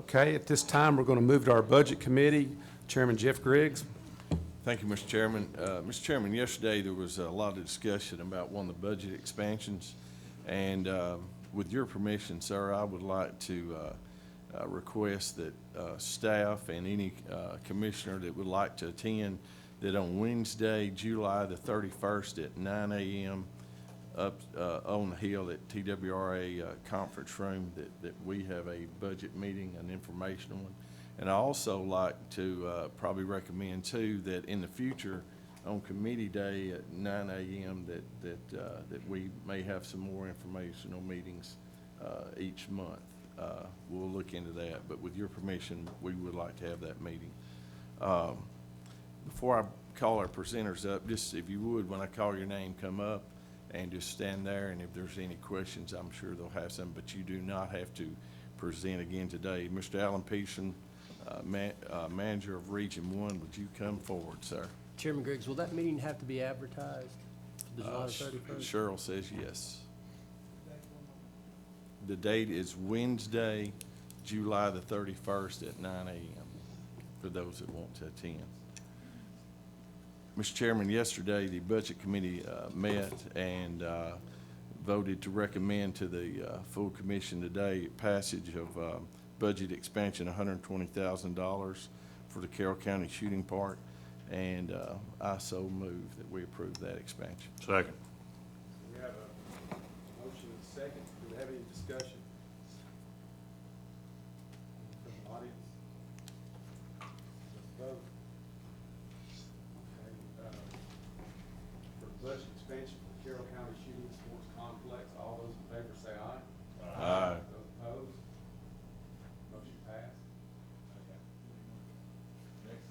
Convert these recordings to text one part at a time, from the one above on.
Okay, at this time, we're going to move to our Budget Committee. Chairman Jeff Griggs. Thank you, Mr. Chairman. Mr. Chairman, yesterday there was a lot of discussion about one of the budget expansions. And with your permission, sir, I would like to request that staff and any commissioner that would like to attend, that on Wednesday, July the 31st at 9 a.m. up on the hill at TWRA conference room, that we have a budget meeting, an informational one. And I also like to probably recommend too that in the future on committee day at 9 a.m. that we may have some more informational meetings each month. We'll look into that, but with your permission, we would like to have that meeting. Before I call our presenters up, just if you would, when I call your name, come up and just stand there, and if there's any questions, I'm sure they'll have some, but you do not have to present again today. Mr. Alan Pearson, Manager of Region 1, would you come forward, sir? Chairman Griggs, will that meeting have to be advertised? July 31st? Cheryl says yes. The date is Wednesday, July the 31st at 9 a.m. for those that want to attend. Mr. Chairman, yesterday the Budget Committee met and voted to recommend to the full commission today passage of budget expansion, $120,000 for the Carroll County Shooting Park, and I so move that we approve that expansion. Second. We have a motion and a second. Do we have any discussion from the audience? Let's vote. Okay, for the budget expansion for the Carroll County Shooting Sports Complex, all those in favor say aye. Aye. Those opposed? Motion passed.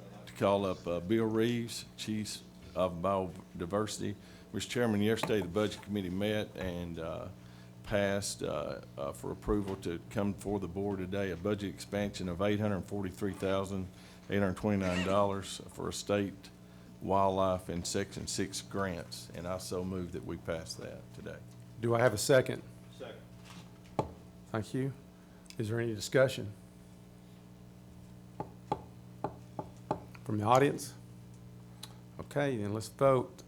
I'd like to call up Bill Reeves, Chief of Biodiversity. Mr. Chairman, yesterday the Budget Committee met and passed for approval to come before the board today a budget expansion of $843,829 for a state wildlife and Section 6 grants, and I so move that we pass that today. Do I have a second? Second. Thank you. Is there any discussion from the audience? Okay, then let's vote.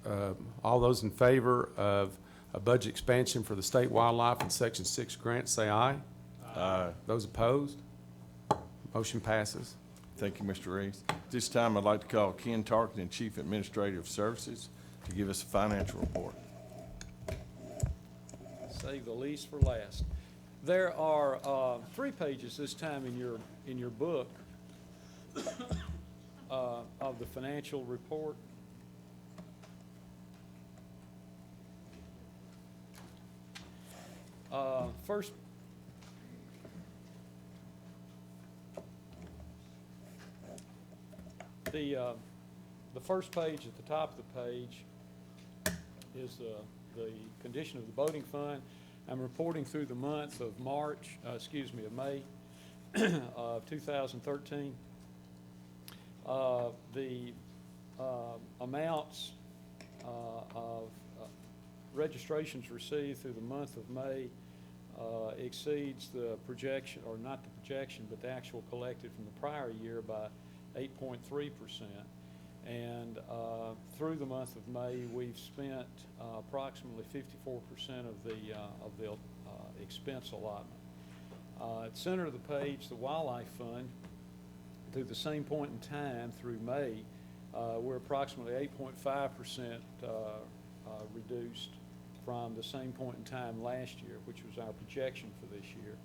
All those in favor of a budget expansion for the state wildlife and Section 6 grant, say aye. Aye. Those opposed? Motion passes. Thank you, Mr. Reeves. At this time, I'd like to call Ken Tarkington, Chief Administrative Services, to give us a financial report. Save the least for last. There are 3 pages this time in your book of the financial report. First, the first page at the top of the page is the condition of the boating fund. I'm reporting through the month of May of 2013. The amounts of registrations received through the month of May exceeds the projection, or not the projection, but the actual collected from the prior year by 8.3%. And through the month of May, we've spent approximately 54% of the expense allotment. At the center of the page, the Wildlife Fund, through the same point in time through May, we're approximately 8.5% reduced from the same point in time last year, which was our projection for this year.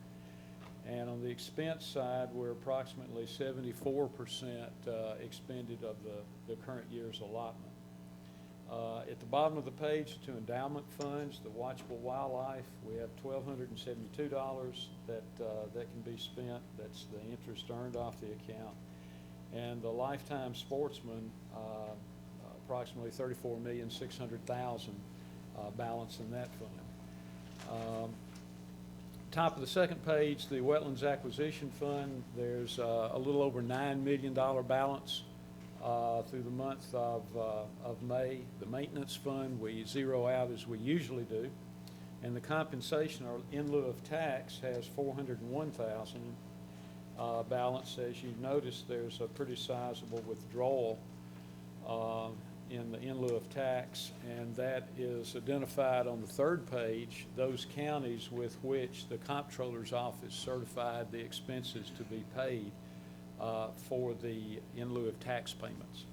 And on the expense side, we're approximately 74% expended of the current year's allotment. At the bottom of the page, to endowment funds, the Watchable Wildlife, we have $1,272 that can be spent. That's the interest earned off the account. And the Lifetime Sportsman, approximately $34,600,000 balance in that fund. Top of the second page, the Wetlands Acquisition Fund, there's a little over $9 million balance through the month of May. The Maintenance Fund, we zero out as we usually do. And the compensation, or in lieu of tax, has $401,000. balance. As you notice, there's a pretty sizable withdrawal in lieu of tax, and that is identified on the third page, those counties with which the comptroller's office certified the expenses to be paid for the in lieu of tax payments.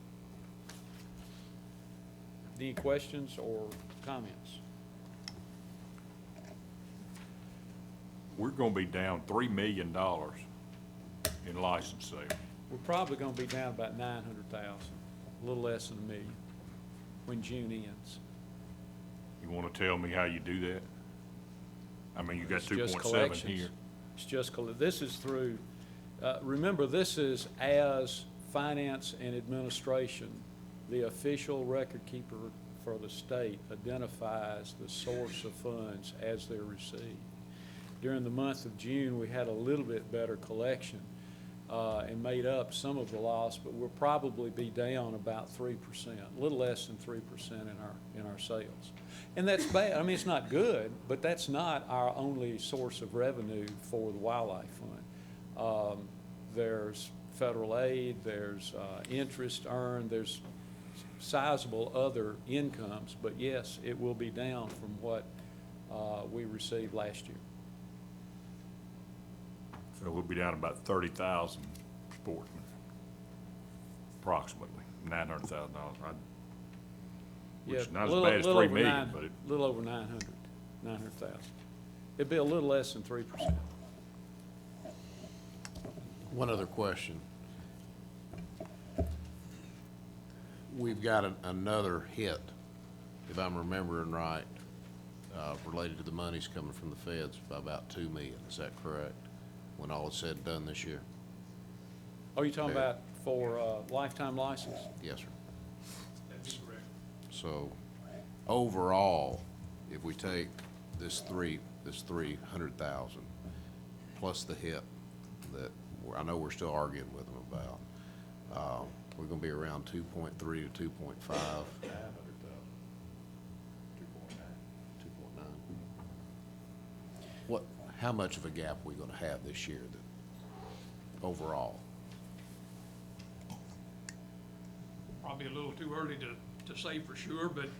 Any questions or comments? We're gonna be down $3 million in license sales. We're probably gonna be down about 900,000, a little less than $1 million when June ends. You wanna tell me how you do that? I mean, you got It's just 2.7 collections. here. It's just, this is through, remember, this is as finance and administration, the official record keeper for the state identifies the source of funds as they're received. During the month of June, we had a little bit better collection and made up some of the loss, but we'll probably be down about 3%, a little less than 3% in our sales. And that's bad. I mean, it's not good, but that's not our only source of revenue for the wildlife fund. There's federal aid, there's interest earned, there's sizable other incomes, but yes, it will be down from what we received last year. So we'll be down about 30,000 sportsmen, approximately $900,000. Which is not as bad as 3 million, but it. A little over 900,000. It'd be a little less than 3%. One other question. We've got another hit, if I'm remembering right, related to the monies coming from the feds by about 2 million. Is that correct? When all is said and done this year? Oh, you're talking Yeah. about for lifetime license? Yes, sir. That's correct. So overall, if we take this 300,000 plus the hit that I know we're still arguing with them about, we're gonna be around 2.3 to 2.5. 2.9. How much of a gap are we gonna have this year overall? Probably a little too early to say for sure, but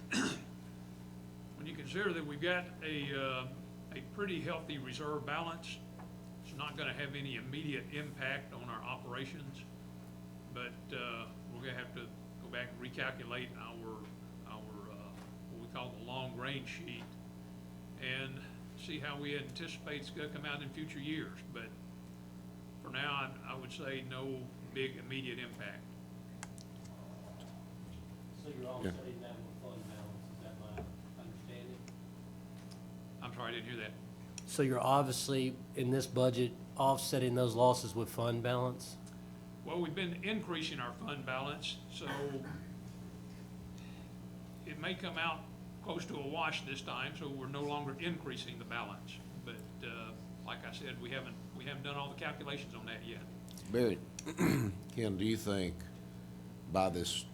when you consider that we've got a pretty healthy reserve balance, it's not gonna have any immediate impact on our operations, but we're gonna have to go back and recalculate our what we call the long range sheet and see how we anticipate it's gonna come out in future years. But for now, I would say no big immediate impact. So you're offsetting that with fund balance, is that my understanding? I'm sorry, I didn't hear that. So you're obviously, in this budget, offsetting those losses with fund balance? Well, we've been increasing our fund balance, so it may come out close to a wash this time, so we're no longer increasing the balance. But like I said, we haven't done all the calculations on that yet. Barry, Ken, do you think by this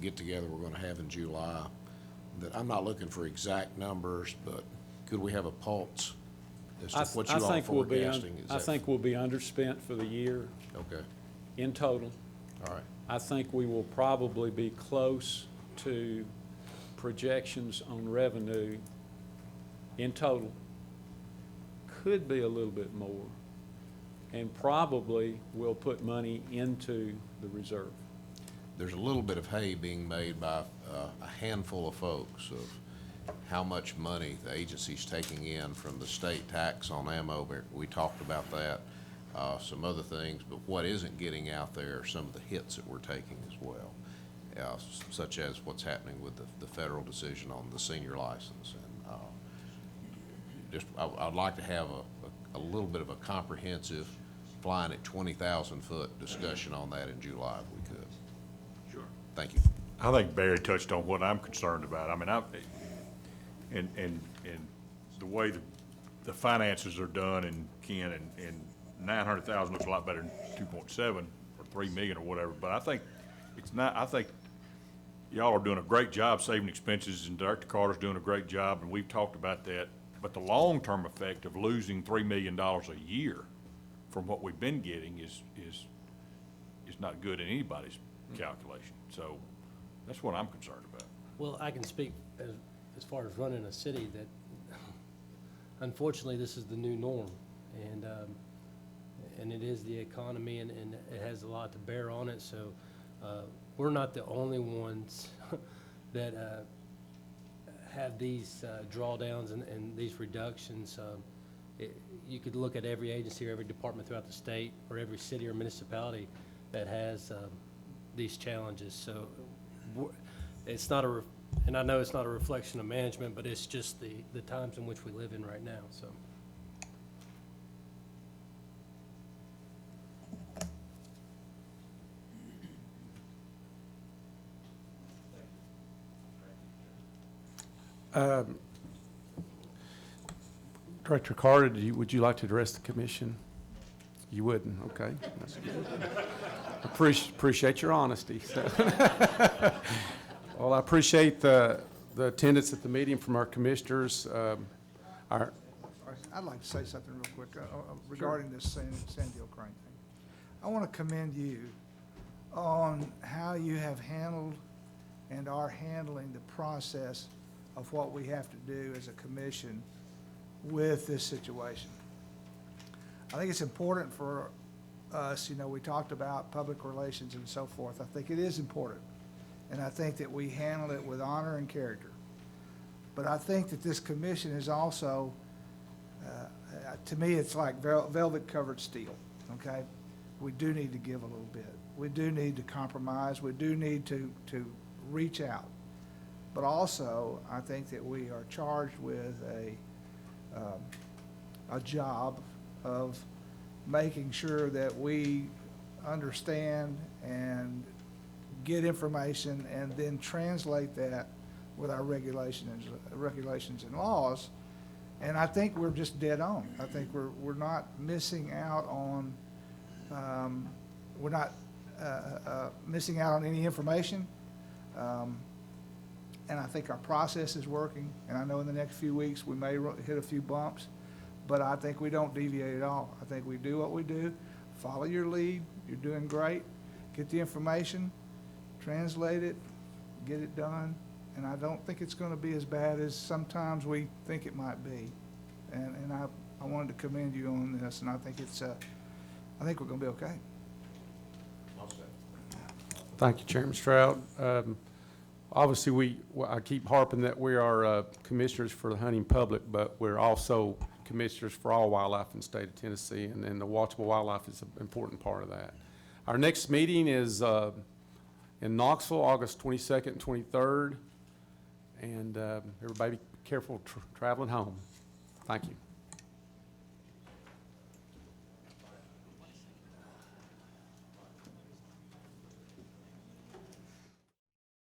get-together we're gonna have in July, that I'm not looking for exact numbers, but could we have a pulse as to what you all are forecasting? I think we'll be underspent for the year Okay, in total. all right. I think we will probably be close to projections on revenue in total. Could be a little bit more, and probably will put money into the reserve. There's a little bit of hay being made by a handful of folks of how much money the agency's taking in from the state tax on ammo. We talked about that, some other things, but what isn't getting out there are some of the hits that we're taking as well, such as what's happening with the federal decision on the senior license. And I'd like to have a little bit of a comprehensive flying at 20,000 foot discussion on that in July if we could. Sure. Thank you. I think Barry touched on what I'm concerned about. I mean, and the way the finances are done, and Ken, and 900,000 looks a lot better than 2.7 or 3 million or whatever, but I think it's not. I think y'all are doing a great job saving expenses, and Director Carter's doing a great job, and we've talked about that. But the long-term effect of losing $3 million a year from what we've been getting is not good in anybody's calculation. So that's what I'm concerned about. Well, I can speak as far as running a city that unfortunately this is the new norm, and it is the economy, and it has a lot to bear on it. So we're not the only ones that have these drawdowns and these reductions. You could look at every agency or every department throughout the state, or every city or municipality that has these challenges. So it's not and I know it's not a reflection of management, but it's just the times in which we live in right now, so. Director Carter, would you like to address the commission? You wouldn't, okay. That's good. Appreciate your honesty. So. Well, I appreciate the attendance at the meeting from our commissioners. I'd like to say something real quick regarding this Sandy O'Crane thing. I want to commend you on how you have handled and are handling the process of what we have to do as a commission with this situation. I think it's important for us, we talked about public relations and so forth. I think it is important. And I think that we handle it with honor and character. But I think that this commission is also, to me, it's like velvet-covered steel, okay? We do need to give a little bit. We do need to compromise. We do need to reach out. But also, I think that we are charged with a job of making sure that we understand and get information and then translate that with our regulations and laws. And I think we're just dead on. I think we're not missing out on missing out on any information. And I think our process is working. And I know in the next few weeks we may hit a few bumps, but I think we don't deviate at all. I think we do what we do. Follow your lead. You're doing great. Get the information, translate it, get it done. And I don't think it's going to be as bad as sometimes we think it might be. And I wanted to commend you on this, and I think I think we're going to be okay. Thank you, Chairman Stroud. Obviously, I keep harping that we are commissioners for the hunting public, but we're also commissioners for all wildlife in the state of Tennessee, and the watchable wildlife is an important part of that. Our next meeting is in Knoxville, August 22nd and 23rd, and everybody be careful traveling home. Thank you.